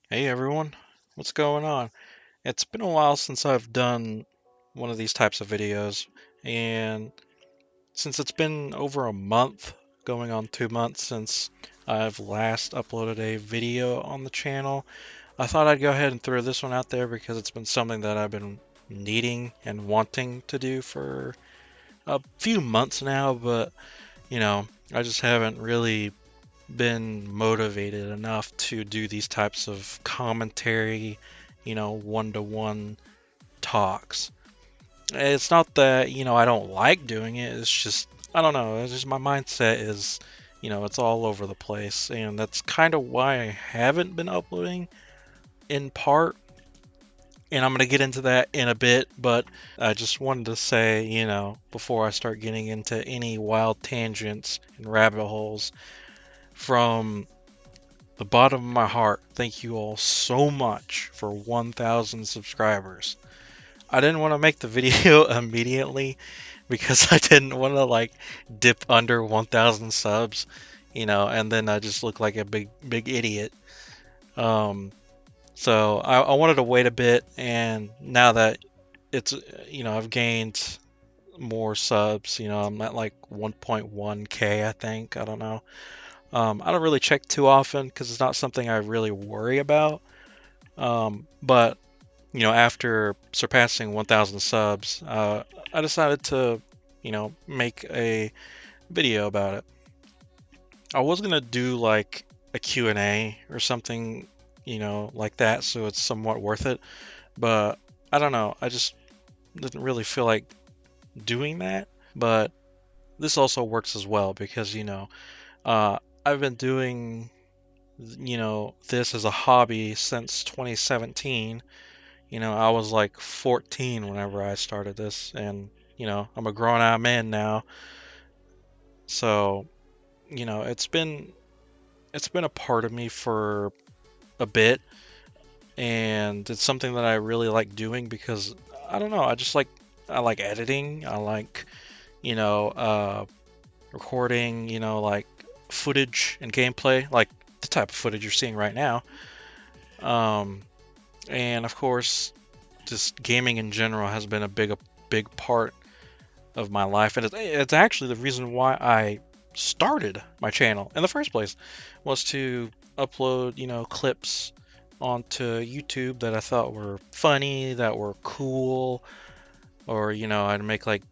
Hey everyone, what's going on? It's been a while since I've done one of these types of videos, and since it's been over a month, going on 2 months since I've last uploaded a video on the channel, I thought I'd go ahead and throw this one out there because it's been something that I've been needing and wanting to do for a few months now, but I just haven't really been motivated enough to do these types of commentary, one-to-one talks. It's not that, I don't like doing it. It's just, I don't know. It's just my mindset is, it's all over the place. And that's kind of why I haven't been uploading in part. And I'm going to get into that in a bit. But I just wanted to say, before I start getting into any wild tangents and rabbit holes, from the bottom of my heart, thank you all so much for 1,000 subscribers. I didn't want to make the video immediately because I didn't want to dip under 1,000 subs, and then I just look like a big idiot. Um, so I wanted to wait a bit, and now that it's I've gained more subs, I'm at like 1.1k, I think. I don't know. I don't really check too often because it's not something I really worry about. But after surpassing 1,000 subs, I decided to, make a video about it. I was gonna do like a Q&A or something, like that, so it's somewhat worth it. But I don't know. I just didn't really feel like doing that. But this also works as well because, I've been doing, this as a hobby since 2017. I was like 14 whenever I started this, and I'm a grown out man now. So, it's been a part of me for a bit, and it's something that I really like doing because I don't know, I like editing. I like, you know, uh recording, like footage and gameplay, like the type of footage you're seeing right now. Um and of course, just gaming in general has been a big part of my life, and it's actually the reason why I started my channel in the first place, was to upload, clips onto YouTube that I thought were funny, that were cool, or I'd make like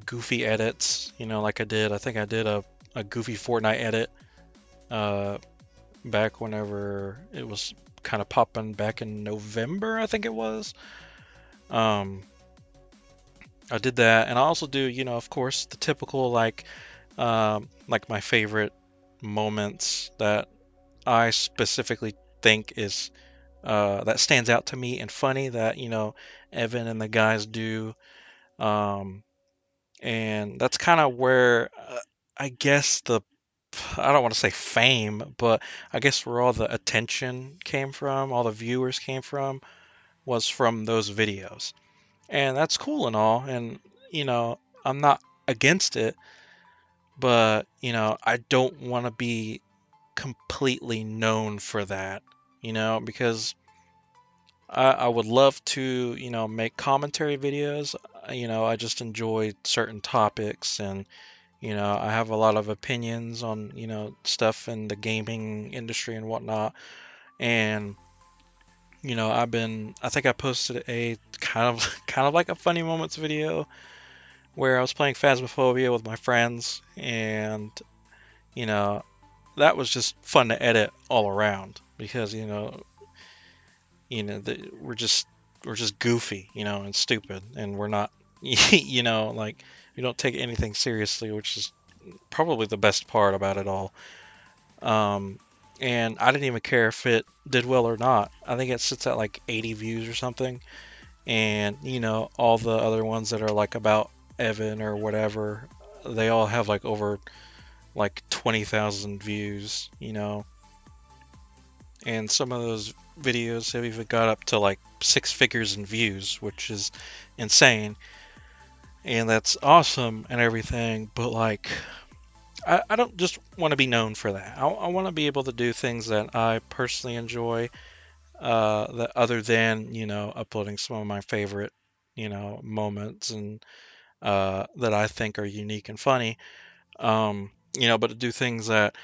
goofy edits, like I think I did a goofy Fortnite edit uh, back whenever it was kind of popping back in November, I think it was. Um, I did that, and I also do, of course, the typical like my favorite moments that I specifically think is that stands out to me and funny that Evan and the guys do, um, and that's kind of where I guess I don't want to say fame, but I guess where all the attention came from, all the viewers came from, was from those videos, and that's cool and all, and you know I'm not against it, but I don't want to be completely known for that, because I would love to, make commentary videos. I just enjoy certain topics, and I have a lot of opinions on, stuff in the gaming industry and whatnot. And I think I posted a kind of kind of like a funny moments video where I was playing Phasmophobia with my friends, and you know that was just fun to edit all around because we're just goofy, and stupid, and we're not, like, we don't take anything seriously, which is probably the best part about it all. Um, and I didn't even care if it did well or not. I think it sits at like 80 views or something, and all the other ones that are like about Evan or whatever, they all have like over like 20,000 views, and some of those videos have even got up to like six figures in views, which is insane, and that's awesome and everything. But like, I don't just want to be known for that. I want to be able to do things that I personally enjoy, that other than, uploading some of my favorite, moments and that I think are unique and funny. But to do things that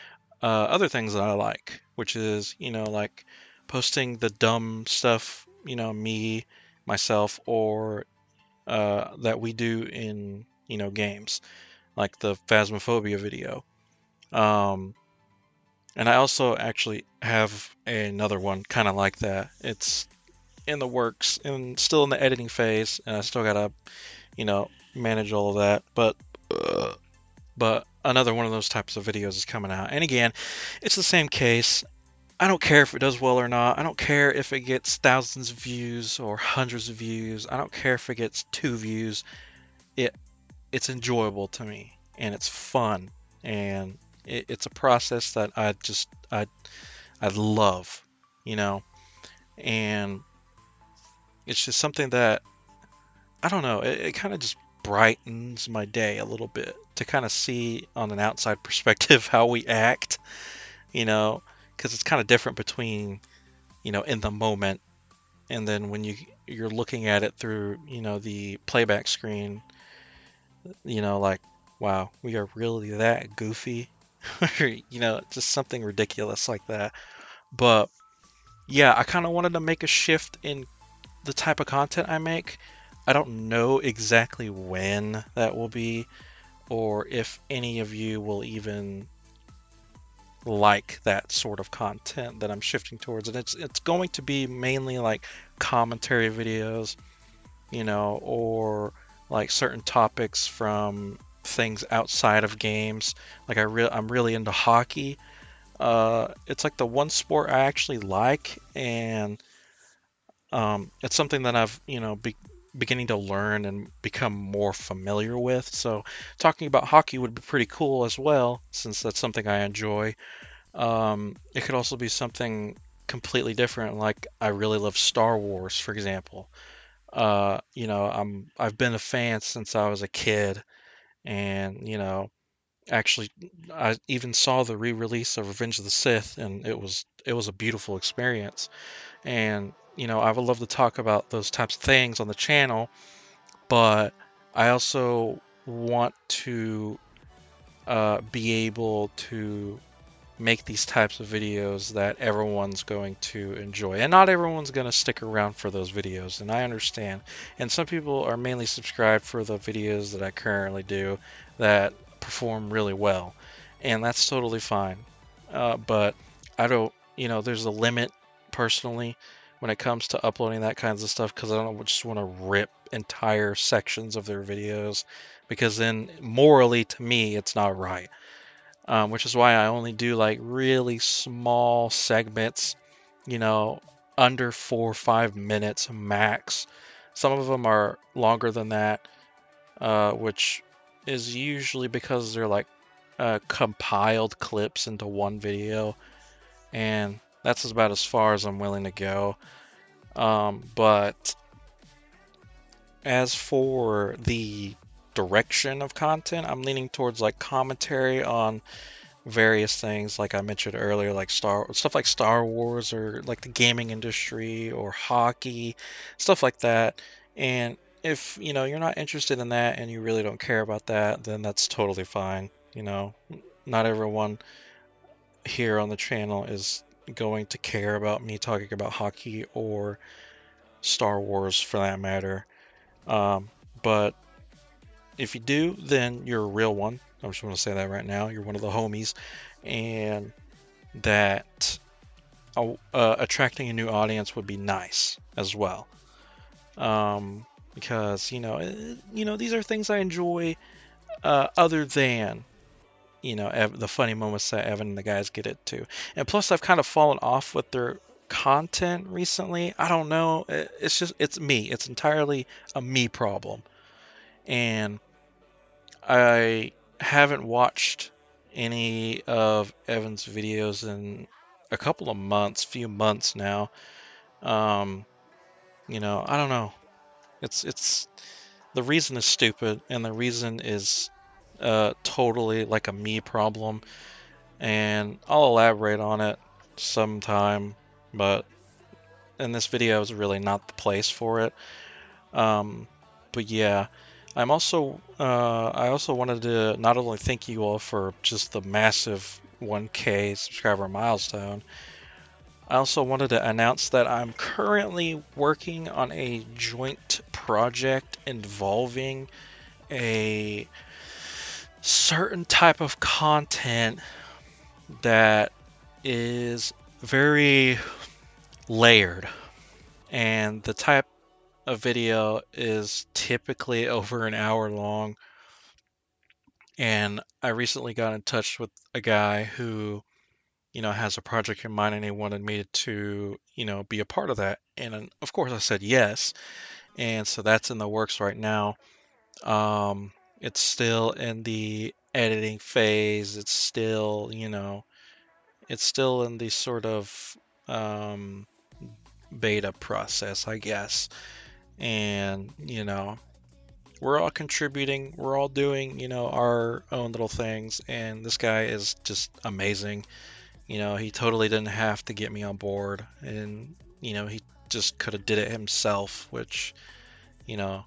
other things that I like, which is, like posting the dumb stuff, me, myself, or that we do in, games, like the Phasmophobia video. Um, and I also actually have another one kind of like that. It's in the works and still in the editing phase, and I still gotta, manage all of that. But another one of those types of videos is coming out. And again, it's the same case. I don't care if it does well or not. I don't care if it gets thousands of views or hundreds of views. I don't care if it gets 2 views. It it's enjoyable to me and it's fun and it's a process that I love, you know, and it's just something that I don't know. It kind of just brightens my day a little bit to kind of see on an outside perspective how we act, you know, because it's kind of different between, in the moment and then when you're looking at it through, the playback screen, like, wow, we are really that goofy, or, just something ridiculous like that. But yeah, I kind of wanted to make a shift in the type of content I make. I don't know exactly when that will be, or if any of you will even like that sort of content that I'm shifting towards. And it's going to be mainly like commentary videos, or like certain topics from things outside of games. Like I'm really into hockey. It's like the one sport I actually like, and it's something that I've, beginning to learn and become more familiar with. So talking about hockey would be pretty cool as well, since that's something I enjoy. It could also be something completely different, like I really love Star Wars, for example. I've been a fan since I was a kid, and actually, I even saw the re-release of Revenge of the Sith, and it was a beautiful experience. And I would love to talk about those types of things on the channel, but I also want to be able to make these types of videos that everyone's going to enjoy. And not everyone's going to stick around for those videos, and I understand. And some people are mainly subscribed for the videos that I currently do that perform really well, and that's totally fine. But I don't, there's a limit personally when it comes to uploading that kinds of stuff, because I don't just want to rip entire sections of their videos, because then morally to me it's not right. Which is why I only do like really small segments, you know, under 4 or 5 minutes max. Some of them are longer than that, which is usually because they're like compiled clips into one video, and that's about as far as I'm willing to go. But as for the direction of content, I'm leaning towards like commentary on various things like I mentioned earlier, like stuff like Star Wars, or like the gaming industry, or hockey, stuff like that. And if you're not interested in that and you really don't care about that, then that's totally fine. Not everyone here on the channel is going to care about me talking about hockey or Star Wars for that matter. But if you do, then you're a real one. I just want to say that right now. You're one of the homies, and that attracting a new audience would be nice as well. Because these are things I enjoy, other than the funny moments that Evan and the guys get into. And plus, I've kind of fallen off with their content recently. I don't know. It's me. It's entirely a me problem, and I haven't watched any of Evan's videos in a couple of months, few months now. Um, I don't know. It's the reason is stupid, and the reason is totally like a me problem, and I'll elaborate on it sometime. But and this video is really not the place for it. But yeah, I also wanted to not only thank you all for just the massive 1K subscriber milestone. I also wanted to announce that I'm currently working on a joint project involving a certain type of content that is very layered, and the type of video is typically over an hour long. And I recently got in touch with a guy who, has a project in mind, and he wanted me to, be a part of that. And of course I said yes. And so that's in the works right now. It's still in the editing phase. It's still, it's still in the sort of beta process, I guess. And, we're all contributing. We're all doing, our own little things. And this guy is just amazing. He totally didn't have to get me on board. And, he just could have did it himself, which, a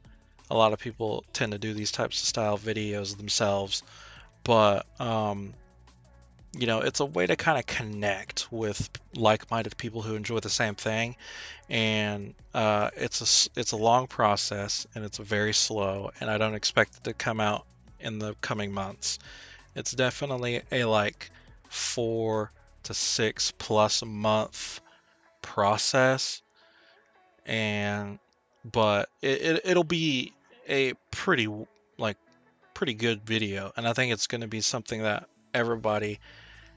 lot of people tend to do these types of style videos themselves. But, it's a way to kind of connect with like-minded people who enjoy the same thing. And it's a long process, and it's very slow, and I don't expect it to come out in the coming months. It's definitely a like 4 to 6 plus month process, but it'll be a pretty good video, and I think it's going to be something that everybody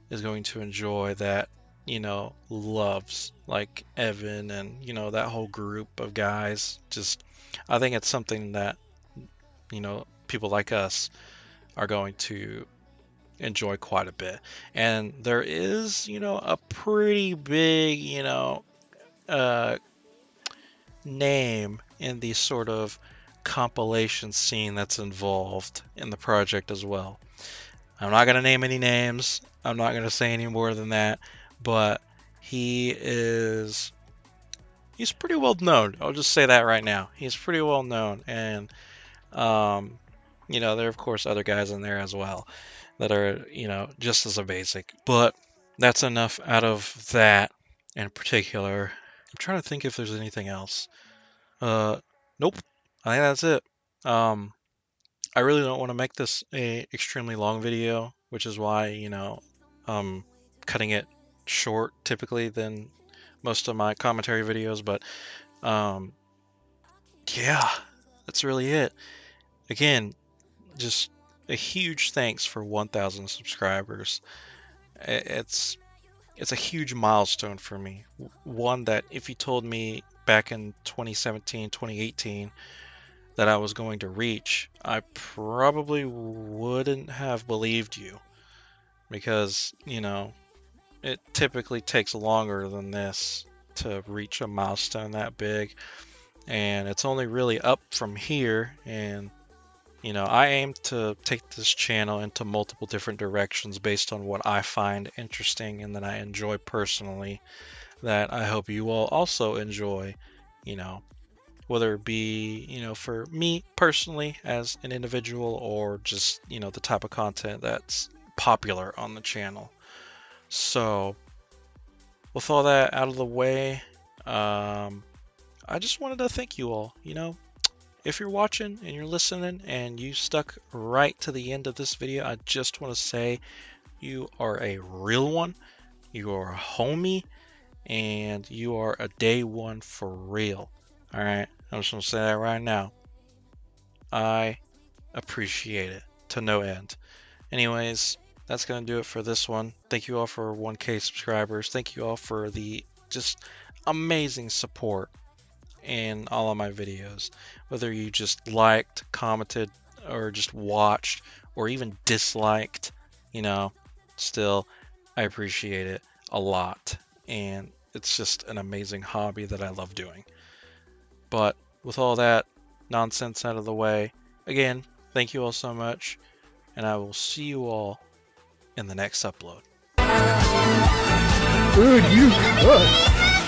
is going to enjoy, that loves, like Evan and that whole group of guys. Just, I think it's something that people like us are going to enjoy quite a bit. And there is a pretty big uh name in the sort of compilation scene that's involved in the project as well. I'm not going to name any names. I'm not going to say any more than that, but he's pretty well known. I'll just say that right now. He's pretty well known, and there are of course other guys in there as well that are, just as a basic. But that's enough out of that in particular. I'm trying to think if there's anything else. Nope. I think that's it. I really don't want to make this a extremely long video, which is why, cutting it short typically than most of my commentary videos. But yeah, that's really it. Again, just a huge thanks for 1,000 subscribers. It's a huge milestone for me. One that if you told me back in 2017, 2018 that I was going to reach, I probably wouldn't have believed you, because, it typically takes longer than this to reach a milestone that big, and it's only really up from here. And I aim to take this channel into multiple different directions based on what I find interesting and that I enjoy personally, that I hope you all also enjoy, whether it be, for me personally as an individual, or just, the type of content that's popular on the channel. So with all that out of the way, I just wanted to thank you all. If you're watching and you're listening and you stuck right to the end of this video, I just want to say you are a real one, you are a homie, and you are a day one for real. All right, I'm just going to say that right now. I appreciate it to no end. Anyways, that's going to do it for this one. Thank you all for 1K subscribers. Thank you all for the just amazing support in all of my videos. Whether you just liked, commented, or just watched, or even disliked, still, I appreciate it a lot. And it's just an amazing hobby that I love doing. But with all that nonsense out of the way, again, thank you all so much, and I will see you all in the next upload. Dude, you cook.